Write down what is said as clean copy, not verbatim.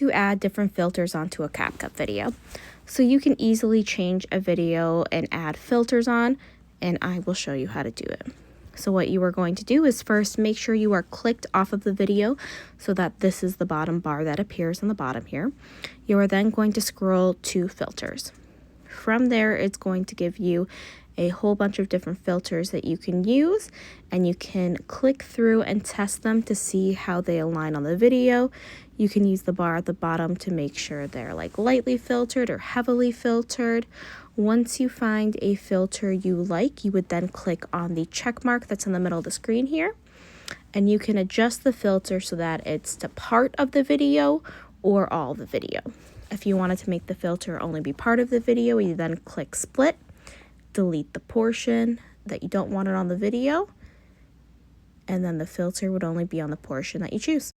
to add different filters onto a CapCut video. So you can easily change a video and add filters on, and I will show you how to do it. So what you are going to do is first make sure you are clicked off of the video so that this is the bottom bar that appears on the bottom here. You are then going to scroll to filters. From there, it's going to give you a whole bunch of different filters that you can use, and you can click through and test them to see how they align on the video. You can use the bar at the bottom to make sure they're like lightly filtered or heavily filtered. Once you find a filter you like, you would then click on the check mark that's in the middle of the screen here, and you can adjust the filter so that it's to part of the video or all the video. If you wanted to make the filter only be part of the video, you then click split, delete the portion that you don't want it on the video, and then the filter would only be on the portion that you choose.